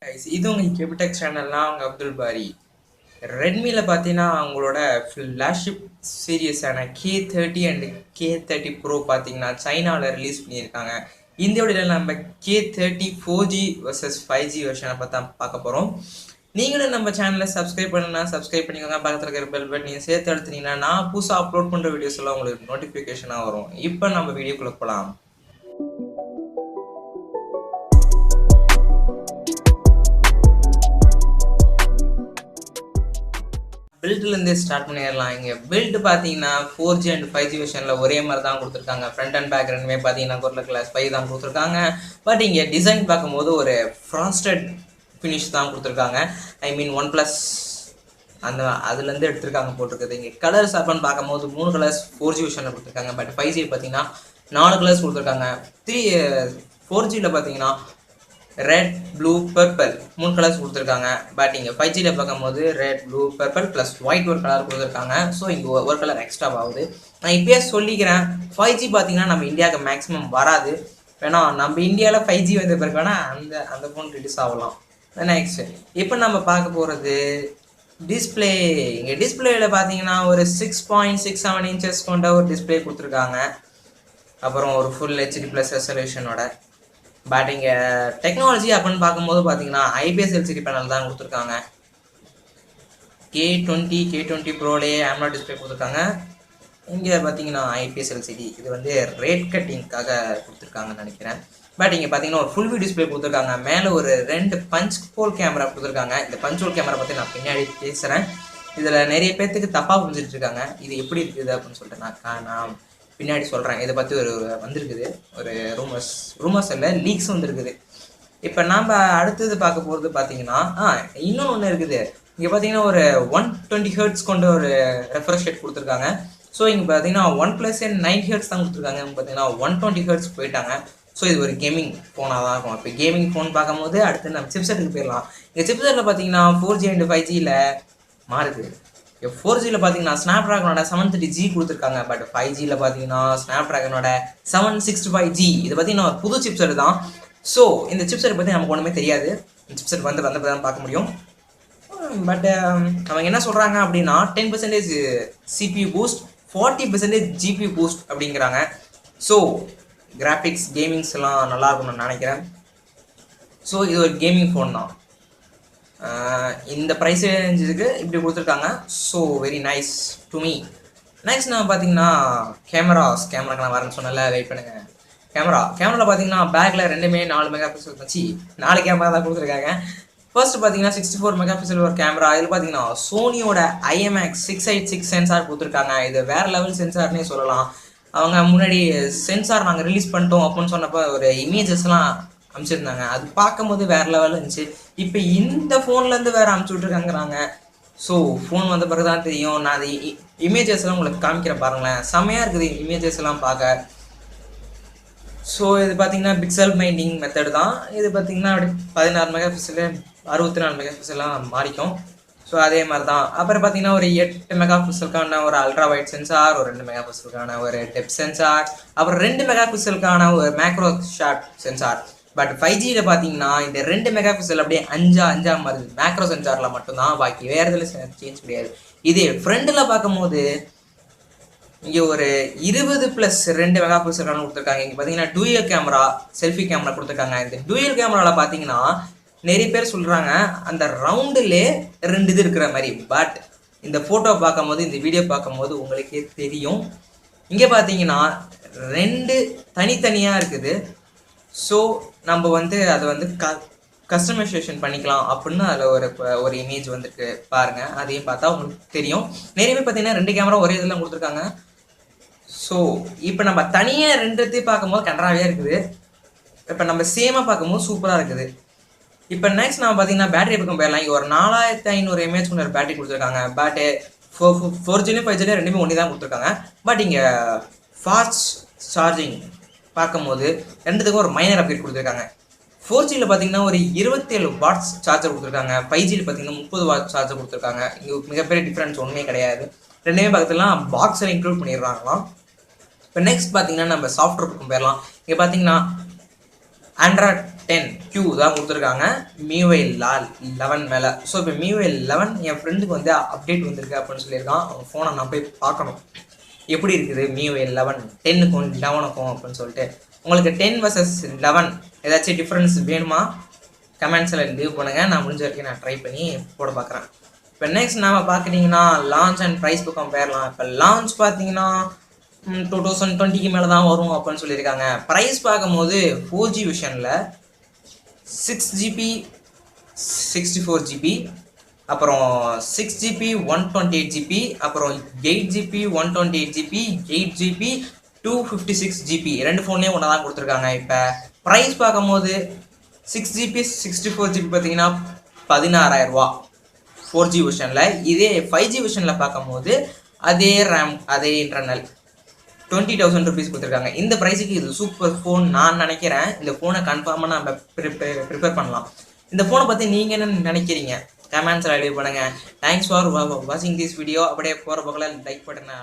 Guys, இது உங்க கேபிடெக் சேனல்னா அவங்க அப்துல் பாரி. ரெட்மில பார்த்தீங்கன்னா அவங்களோட ஃப்ளாக்ஷிப் சீரியஸான K30 அண்ட் K30 ப்ரோ பார்த்தீங்கன்னா சைனாவில் ரிலீஸ் பண்ணியிருக்காங்க. இந்த வீடியோவில் நம்ம K30 4G vs 5G வெர்ஷனை பற்றி தான் பார்க்க போகிறோம். நீங்களும் நம்ம சேனலை சப்ஸ்கிரைப் பண்ணலன்னா சப்ஸ்கிரைப் பண்ணிக்கோங்க. பக்கத்தில் இருக்கிற பெல் பட்டனையும் சேர்த்து எடுத்தீங்கன்னா நான் புதுசாக அப்லோட் பண்ணுற வீடியோஸ் எல்லாம் உங்களுக்கு நோட்டிஃபிகேஷனாக வரும். இப்போ நம்ம வீடியோக்குள்ளே போகலாம். பில்ட்லேருந்தே ஸ்டார்ட் பண்ணிடலாம். இங்கே பில்டு பார்த்தீங்கன்னா 4G அண்ட் 5G வெர்ஷனில் ஒரே மாதிரி தான் கொடுத்துருக்காங்க. ஃப்ரண்ட் அண்ட் பேக் ரெண்டுமே பார்த்தீங்கன்னா கொர்ல கிளாஸ் 5 தான் கொடுத்துருக்காங்க. பட் இங்கே டிசைன் பார்க்கும்போது ஒரு ஃப்ராஸ்டட் ஃபினிஷ் தான் கொடுத்துருக்காங்க. ஐ மீன் OnePlus அந்த அதுலேருந்து எடுத்துருக்காங்க போட்டிருக்குது. இங்கே கலர்ஸ் அப்படின்னு பார்க்கும்போது 3 கலர்ஸ் 4G வெர்ஷனில் கொடுத்துருக்காங்க. பட் 5G பார்த்தீங்கன்னா 4 கலர்ஸ் கொடுத்துருக்காங்க. 4Gயில் பார்த்தீங்கன்னா ரெட், ப்ளூ, பர்பிள் 3 கலர்ஸ் கொடுத்துருக்காங்க. பட் இங்கே 5Gயில் பார்க்கும்போது red, blue, purple plus white ஒரு கலர் கொடுத்துருக்காங்க. ஸோ இங்கே ஒரு கலர் எக்ஸ்ட்ரா ஆகுது. நான் இப்போயே சொல்லிக்கிறேன், 5G பார்த்தீங்கன்னா நம்ம இந்தியாவுக்கு மேக்ஸிமம் வராது. வேணா நம்ம இந்தியாவில் 5G வந்த பிறகு வேணால் அந்த ஃபோன் ரிலீஸ் ஆகலாம். நெக்ஸ்ட் இப்போ நம்ம பார்க்க போகிறது டிஸ்பிளே. இங்கே டிஸ்பிளேயில் பார்த்தீங்கன்னா ஒரு 6.67 இன்ச்சஸ் கொண்ட ஒரு டிஸ்பிளே கொடுத்துருக்காங்க. அப்புறம் ஒரு ஃபுல் HD ப்ளஸ் ரெசல்யூஷனோட. பட் இங்கே டெக்னாலஜி அப்படின்னு பார்க்கும்போது பார்த்தீங்கன்னா IPS LCD பேனல் தான் கொடுத்துருக்காங்க. K20 ப்ரோலேயே AMOLED டிஸ்பிளே கொடுத்துருக்காங்க. இங்கே பார்த்தீங்கன்னா IPS LCD இது வந்து ரேட் கட்டிங்காக கொடுத்துருக்காங்கன்னு நினைக்கிறேன். பட் இங்கே பார்த்தீங்கன்னா ஒரு ஃபுல் வியூ டிஸ்பிளே கொடுத்துருக்காங்க. மேலே ஒரு 2 பஞ்ச் ஹோல் கேமரா கொடுத்துருக்காங்க. இந்த பஞ்ச் ஹோல் கேமரா பற்றி நான் பின்னாடி பேசுகிறேன். இதில் நிறைய பேர்த்துக்கு தப்பாக புரிஞ்சுட்டு இருக்காங்க. இது எப்படி இருக்குது அப்படின்னு சொல்லிட்டு நான் பின்னாடி சொல்கிறேன். இதை பற்றி ஒரு வந்திருக்குது, ஒரு ரூமர்ஸ் இல்லை, லீக்ஸ் வந்துருக்குது. இப்போ நாம் அடுத்தது பார்க்க போகிறது பார்த்தீங்கன்னா இன்னொன்று ஒன்று இருக்குது. இங்கே பார்த்தீங்கன்னா ஒரு 120 Hz கொண்ட ஒரு ரெஃப்ரெஷ் ரேட் கொடுத்துருக்காங்க. ஸோ இங்கே பார்த்தீங்கன்னா OnePlus 90 Hz தான் கொடுத்துருக்காங்க. இங்கே பார்த்தீங்கன்னா 120 Hz போயிட்டாங்க. ஸோ இது ஒரு கேமிங் ஃபோனாக தான் இருக்கும். இப்போ கேமிங் ஃபோன் பார்க்கும்போது அடுத்து நம்ம சிப்செட்டுக்கு போயிடலாம். இங்கே சிப்செட்டில் பார்த்தீங்கன்னா 4G அண்ட் 5Gயில் மாறுது. 4Gயில் பார்த்தீங்கன்னா ஸ்னாப்ட்ராகனோட 730G கொடுத்துருக்காங்க. பட் 5Gயில் பார்த்தீங்கன்னா ஸ்னாப்ட்ராகனோட 765G. இது பார்த்தீங்கன்னா ஒரு புது சிப்செட் தான். ஸோ இந்த சிப்செட் பற்றி நமக்கு ஒன்றுமே தெரியாது. இந்த சிப்செட் வந்த தான் பார்க்க முடியும். பட் அவங்க என்ன சொல்கிறாங்க அப்படின்னா 10% CPU பூஸ்ட், 40% GPU பூஸ்ட் அப்படிங்கிறாங்க. ஸோ கிராஃபிக்ஸ் கேமிங்ஸ் எல்லாம் நல்லா இருக்கும்னு நான் நினைக்கிறேன். ஸோ இது ஒரு கேமிங் ஃபோன் தான். இந்த ப்ரைஸ் ரேஞ்சுக்கு இப்படி கொடுத்துருக்காங்க. So very nice to me. Next நான் பார்த்தீங்கன்னா கேமராக்கு நான் வரேன்னு சொன்னல, வெயிட் பண்ணுங்கள். கேமராவில் பார்த்தீங்கன்னா பேக்கில் ரெண்டுமே 4 மெகா பிக்சல் வச்சு 4 கேமரா தான் கொடுத்துருக்காங்க. ஃபர்ஸ்ட் பார்த்தீங்கன்னா 64 மெகா பிக்சல் ஒரு கேமரா. இதில் பார்த்தீங்கன்னா சோனியோட IMX686 சென்சார் கொடுத்துருக்காங்க. இது வேறு லெவல் சென்சார்னே சொல்லலாம். அவங்க முன்னாடி சென்சார் நாங்கள் ரிலீஸ் பண்ணிட்டோம் அப்படின்னு சொன்னப்போ ஒரு இமேஜஸ்லாம் அனுப்பிச்சிருந்தாங்க. அது பார்க்கும்போது வேறு லெவலில் இருந்துச்சு. இப்போ இந்த ஃபோன்லேருந்து வேறு அனுப்பிச்சி விட்ருக்காங்கிறாங்க. ஸோ ஃபோன் வந்த பிறகு தான் தெரியும். நான் அது இமேஜஸ்லாம் உங்களுக்கு காமிக்கிறேன் பாருங்களேன். செம்மையாக இருக்குது இமேஜஸ் எல்லாம் பார்க்க. ஸோ இது பார்த்தீங்கன்னா பிக்சல் மைண்டிங் மெத்தட் தான். இது பார்த்தீங்கன்னா அப்படி 16 மெகா பிக்சலு 64 மெகா பிக்சலாம் மாறிக்கும். ஸோ அதே மாதிரி தான். அப்புறம் பார்த்தீங்கன்னா ஒரு 8 மெகா பிக்சலுக்கான ஒரு அல்ட்ரா வைட் சென்சார், ஒரு 2 மெகா பிக்சலுக்கான ஒரு டெப்த் சென்சார், அப்புறம் 2 மெகா பிக்சலுக்கான ஒரு மேக்ரோ ஷாட் சென்சார். பட் 5Gயில் பார்த்தீங்கன்னா இந்த 2 மெகா பிக்சல் அப்படியே 5 மாறுது. மேக்ரோ சென்சாரில் மட்டும்தான், பாக்கி வேறு இதில் சேஞ்ச் கிடையாது. இதே ஃப்ரண்டில் பார்க்கும்போது இங்கே ஒரு 20+2 மெகா பிக்சலுக்கான கொடுத்துருக்காங்க. இங்கே பார்த்தீங்கன்னா டூயல் கேமரா, செல்ஃபி கேமரா கொடுத்துருக்காங்க. இந்த டூயல் கேமராவில் பார்த்தீங்கன்னா நிறைய பேர் சொல்கிறாங்க அந்த ரவுண்டிலே 2 இது இருக்கிற மாதிரி. பட் இந்த ஃபோட்டோ பார்க்கும்போது, இந்த வீடியோ பார்க்கும்போது உங்களுக்கே தெரியும். இங்கே பார்த்தீங்கன்னா 2 தனித்தனியாக இருக்குது. ஸோ நம்ம வந்து அதை வந்து கஸ்டமைசேஷன் பண்ணிக்கலாம் அப்படின்னு அதில் ஒரு இமேஜ் வந்துருக்கு பாருங்கள். அதையும் பார்த்தா உங்களுக்கு தெரியும். நிறைய பேர் பார்த்தீங்கன்னா 2 கேமரா ஒரே இதெல்லாம் கொடுத்துருக்காங்க. ஸோ இப்போ நம்ம தனியாக 2 பார்க்கும்போது கன்றாவே இருக்குது. இப்போ நம்ம சேமாக பார்க்கும்போது சூப்பராக இருக்குது. இப்போ நெக்ஸ்ட் நம்ம பார்த்தீங்கன்னா பேட்டரி பக்கம் போயிடலாம். இங்கே ஒரு 4500 mAh கொண்ட ஒரு பேட்டரி கொடுத்துருக்காங்க. பட் 4Gலையும் 5Gலையும் ரெண்டுமே ஒன்று தான் கொடுத்துருக்காங்க. பட் இங்கே ஃபாஸ்ட் சார்ஜிங் பார்க்கும்போது ரெண்டுத்துக்கும் ஒரு மைனர் அப்டேட் கொடுத்துருக்காங்க. 4Gயில் பார்த்தீங்கன்னா ஒரு 27 வாட்ஸ் சார்ஜர் கொடுத்துருக்காங்க. 5Gயில் பார்த்தீங்கன்னா 30 வாட் சார்ஜர் கொடுத்துருக்காங்க. இங்கே மிகப்பெரிய டிஃப்ரென்ஸ் ஒன்றுமே கிடையாது. ரெண்டுமே பக்கத்துலாம் பாக்ஸில் இன்க்ளூட் பண்ணிடுறாங்களாம். இப்போ நெக்ஸ்ட் பார்த்தீங்கன்னா நம்ம சாஃப்ட்வேர் பக்கம் போயிடலாம். இங்கே பார்த்தீங்கன்னா ஆண்ட்ராய்ட் 10Q தான் கொடுத்துருக்காங்க MIUI 11 மேலே. ஸோ இப்போ MIUI 11 என் ஃப்ரெண்டுக்கு வந்து அப்டேட் வந்திருக்கு அப்படின்னு சொல்லியிருக்கான். அவன் ஃபோனை நான் போய் பார்க்கணும் எப்படி இருக்குது MIUI 11 10க்கும் 11க்கும் அப்படின்னு சொல்லிட்டு. உங்களுக்கு 10 vs 11 ஏதாச்சும் டிஃப்ரென்ஸ் வேணுமா கமெண்ட்ஸில் லீவ் பண்ணுங்கள். நான் முடிஞ்ச வரைக்கும் நான் ட்ரை பண்ணி போட பார்க்குறேன். இப்போ நெக்ஸ்ட் நாம் பார்க்குறீங்கன்னா லான்ச் அண்ட் ப்ரைஸ் கம்பேர்லாம். இப்போ லான்ச் பார்த்தீங்கன்னா 2020க்கு மேலே தான் வரும் அப்படின்னு சொல்லியிருக்காங்க. ப்ரைஸ் பார்க்கும்போது 4G விஷனில் 6GB 64GB, அப்புறம் 6GB 128GB, அப்புறம் 8GB 128GB, 8GB 256GB ரெண்டு ஃபோன்லேயும் ஒன்றா தான் கொடுத்துருக்காங்க. இப்போ ப்ரைஸ் பார்க்கும்போது 6GB 64GB பார்த்தீங்கன்னா 16,000 ரூபா 4G விஷனில். இதே 5G விஷனில் பார்க்கும்போது அதே ரேம் அதே இன்டர்னல் 20,000 rupees கொடுத்துருக்காங்க. இந்த ப்ரைஸுக்கு இது சூப்பர் ஃபோன் நான் நினைக்கிறேன். இந்த ஃபோனை கன்ஃபார்மாக நம்ம ப்ரிப்பேர் பண்ணலாம். இந்த ஃபோனை பற்றி நீங்கள் என்ன நினைக்கிறீங்க கமெண்ட்ஸில் லீவ் பண்ணுங்கள். தேங்க்ஸ் ஃபார் வாட்சிங் திஸ் வீடியோ. அப்படியே போகிற பக்கம் லைக் பட்டனை